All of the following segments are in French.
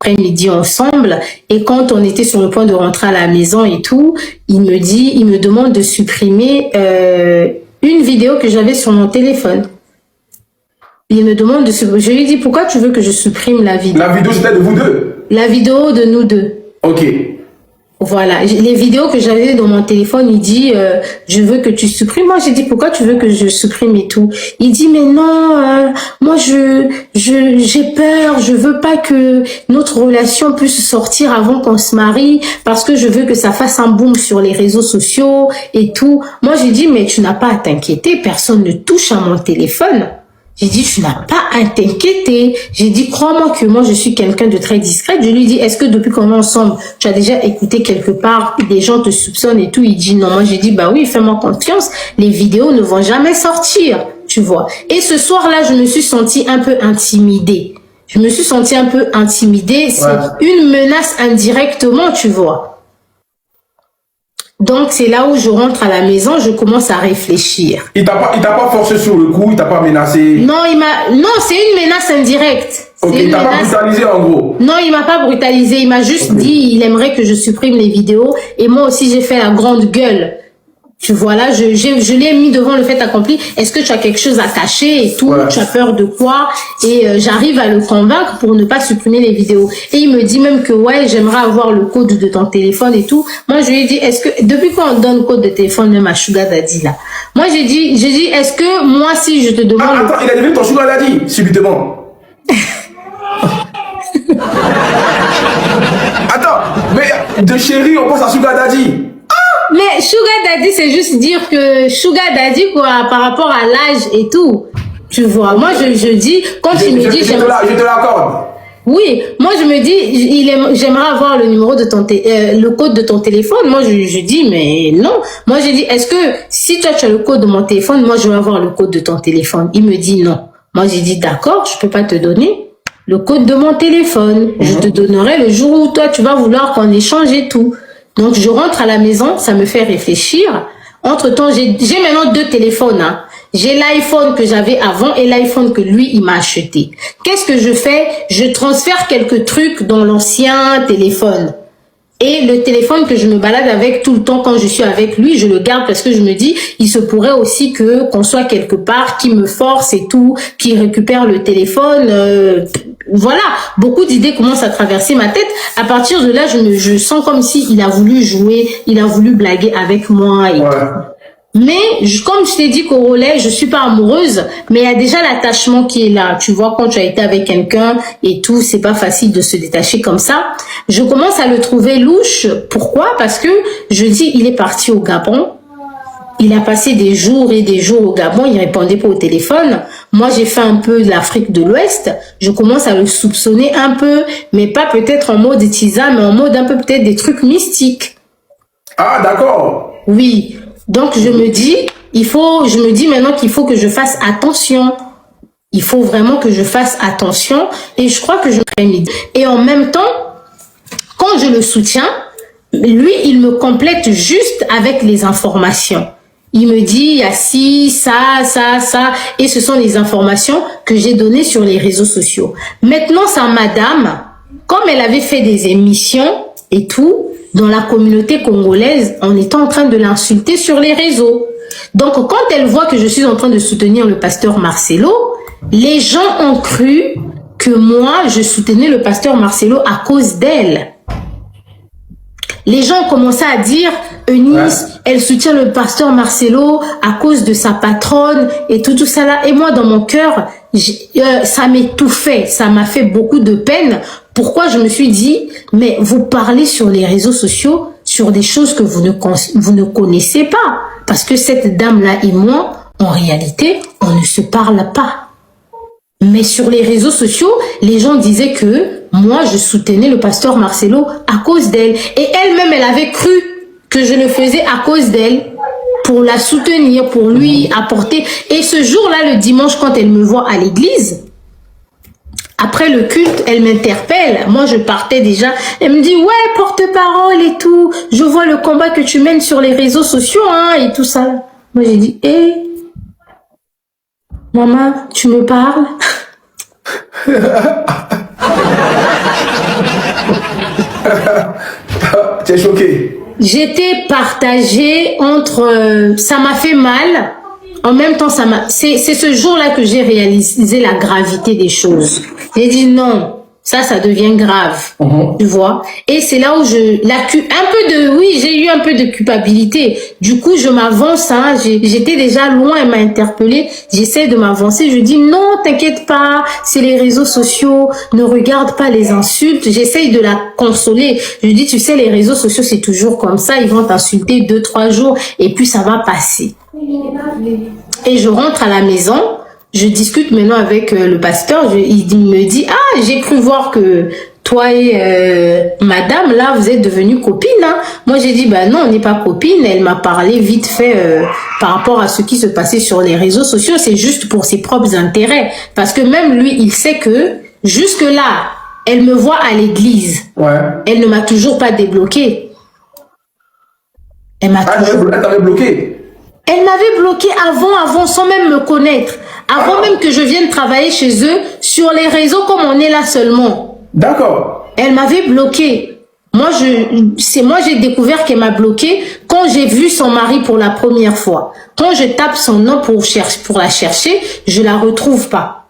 après-midi ensemble. Et quand on était sur le point de rentrer à la maison et tout, il me demande de supprimer une vidéo que j'avais sur mon téléphone. Il me demande de supprimer. Je lui dis, pourquoi tu veux que je supprime la vidéo? La vidéo, c'était de vous deux? La vidéo de nous deux. Ok. Voilà, les vidéos que j'avais dans mon téléphone, il dit, je veux que tu supprimes. Moi, j'ai dit, pourquoi tu veux que je supprime et tout? Il dit, mais non, moi, j'ai peur, je veux pas que notre relation puisse sortir avant qu'on se marie, parce que je veux que ça fasse un boom sur les réseaux sociaux et tout. Moi, j'ai dit, mais tu n'as pas à t'inquiéter, personne ne touche à mon téléphone. J'ai dit, tu n'as pas à t'inquiéter. J'ai dit, crois-moi que moi, je suis quelqu'un de très discret. Je lui dis, est-ce que depuis qu'on est ensemble, tu as déjà écouté quelque part, des gens te soupçonnent et tout? Il dit non. Moi, j'ai dit, bah oui, fais-moi confiance. Les vidéos ne vont jamais sortir, tu vois. Et ce soir-là, je me suis sentie un peu intimidée. C'est une menace indirectement, tu vois. Donc, c'est là où je rentre à la maison, je commence à réfléchir. Il t'a pas forcé sur le coup, il t'a pas menacé? Non, c'est une menace indirecte. Ok, il t'a pas brutalisé en gros? Non, il m'a pas brutalisé, il m'a juste dit, il aimerait que je supprime les vidéos. Et moi aussi, j'ai fait la grande gueule. Tu vois là, je l'ai mis devant le fait accompli. Est-ce que tu as quelque chose à cacher et tout? Ouais. Tu as peur de quoi? Et j'arrive à le convaincre pour ne pas supprimer les vidéos. Et il me dit même que ouais, j'aimerais avoir le code de ton téléphone et tout. Moi, je lui ai dit, est-ce que depuis quand on donne le code de téléphone même à Sugar Daddy là? Moi, j'ai dit, est-ce que moi si je te demande... Ah, attends, il a devenu ton Sugar Daddy subitement. Attends, mais de chérie, on pense à Sugar Daddy. Mais Sugar Daddy, c'est juste dire que Sugar Daddy, quoi, par rapport à l'âge et tout. Tu vois, moi, je dis, quand il me dit... Je te l'accorde. Oui, moi, je me dis, j'aimerais avoir le numéro de le code de ton téléphone. Moi, je dis, mais non. Moi, je dis, est-ce que si toi, tu as le code de mon téléphone, moi, je veux avoir le code de ton téléphone. Il me dit non. Moi, j'ai dit, d'accord, je peux pas te donner le code de mon téléphone. Je te donnerai le jour où toi, tu vas vouloir qu'on échange et tout. Donc, je rentre à la maison, ça me fait réfléchir. Entre-temps, j'ai maintenant 2 téléphones. Hein. J'ai l'iPhone que j'avais avant et l'iPhone que lui, il m'a acheté. Qu'est-ce que je fais? Je transfère quelques trucs dans l'ancien téléphone. Et le téléphone que je me balade avec tout le temps quand je suis avec lui, je le garde parce que je me dis, il se pourrait aussi qu'on soit quelque part, qui me force et tout, qui récupère le téléphone. Voilà, beaucoup d'idées commencent à traverser ma tête. À partir de là, je sens comme si il a voulu jouer, il a voulu blaguer avec moi et tout. Mais comme je t'ai dit qu'au relais, je suis pas amoureuse, mais il y a déjà l'attachement qui est là. Tu vois, quand tu as été avec quelqu'un et tout, c'est pas facile de se détacher comme ça. Je commence à le trouver louche. Pourquoi? Parce que je dis, il est parti au Gabon. Il a passé des jours et des jours au Gabon, il répondait pas au téléphone. Moi, j'ai fait un peu de l'Afrique de l'Ouest. Je commence à le soupçonner un peu, mais pas peut-être en mode tisane, mais en mode un peu peut-être des trucs mystiques. Ah, d'accord. Oui. Donc, je me dis maintenant qu'il faut que je fasse attention. Il faut vraiment que je fasse attention. Et je crois que je prémène. Et en même temps, quand je le soutiens, lui, il me complète juste avec les informations. Il me dit, il y a ci, ça, ça, ça. Et ce sont les informations que j'ai données sur les réseaux sociaux. Maintenant, sa madame, comme elle avait fait des émissions et tout, dans la communauté congolaise, on était en train de l'insulter sur les réseaux. Donc, quand elle voit que je suis en train de soutenir le pasteur Marcelo, les gens ont cru que moi, je soutenais le pasteur Marcelo à cause d'elle. Les gens ont commencé à dire, Eunice, elle soutient le pasteur Marcelo à cause de sa patronne et tout ça là. Et moi, dans mon cœur, ça m'étouffait, ça m'a fait beaucoup de peine. Pourquoi? Je me suis dit, mais vous parlez sur les réseaux sociaux sur des choses que vous ne connaissez pas. Parce que cette dame-là et moi, en réalité, on ne se parle pas. Mais sur les réseaux sociaux, les gens disaient que moi, je soutenais le pasteur Marcelo à cause d'elle. Et elle-même, elle avait cru que je le faisais à cause d'elle, pour la soutenir, pour lui apporter. Et ce jour-là, le dimanche, quand elle me voit à l'église, après le culte, elle m'interpelle. Moi, je partais déjà. Elle me dit, ouais, porte-parole et tout. Je vois le combat que tu mènes sur les réseaux sociaux, hein, et tout ça. Moi, j'ai dit, maman, tu me parles? T'es choqué. J'étais partagée entre ça m'a fait mal, en même temps c'est ce jour-là que j'ai réalisé la gravité des choses. J'ai dit non, ça devient grave, tu vois. Et c'est là où j'ai eu un peu de culpabilité. Du coup, je m'avance, hein, j'étais déjà loin, elle m'a interpellée. J'essaie de m'avancer, je dis non, t'inquiète pas, c'est les réseaux sociaux, ne regarde pas les insultes. J'essaye de la consoler. Je dis, tu sais, les réseaux sociaux, c'est toujours comme ça, ils vont t'insulter 2-3 jours et puis ça va passer. Et je rentre à la maison. Je discute maintenant avec le pasteur, il me dit, ah, j'ai cru voir que toi et madame, là, vous êtes devenues copines. Hein. Moi, j'ai dit, bah non, on n'est pas copines. Elle m'a parlé vite fait par rapport à ce qui se passait sur les réseaux sociaux. C'est juste pour ses propres intérêts. Parce que même lui, il sait que jusque-là, elle me voit à l'église. Ouais. Elle ne m'a toujours pas débloqué. Elle t'avait bloqué. Elle m'avait bloqué avant, sans même me connaître. Avant même que je vienne travailler chez eux, sur les réseaux comme on est là seulement. D'accord. Elle m'avait bloqué. Moi, j'ai découvert qu'elle m'a bloqué quand j'ai vu son mari pour la première fois. Quand je tape son nom pour la chercher, je la retrouve pas.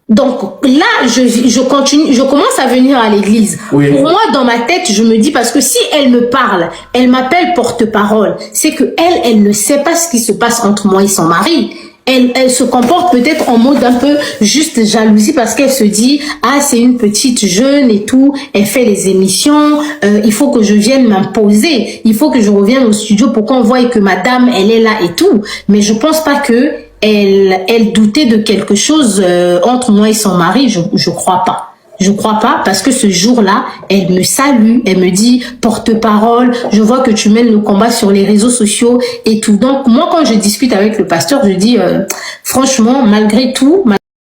Donc là, je commence à venir à l'église. Oui. Pour moi, dans ma tête, je me dis, parce que si elle me parle, elle m'appelle porte-parole, c'est que elle ne sait pas ce qui se passe entre moi et son mari. Elle se comporte peut-être en mode un peu juste jalousie parce qu'elle se dit, ah, c'est une petite jeune et tout, elle fait les émissions, il faut que je vienne m'imposer, il faut que je revienne au studio pour qu'on voie que madame, elle est là et tout. Mais je pense pas que elle doutait de quelque chose entre moi et son mari, je crois pas. Je crois pas parce que ce jour-là, elle me salue, elle me dit porte-parole, je vois que tu mènes le combat sur les réseaux sociaux et tout. Donc moi, quand je discute avec le pasteur, je dis franchement, malgré tout,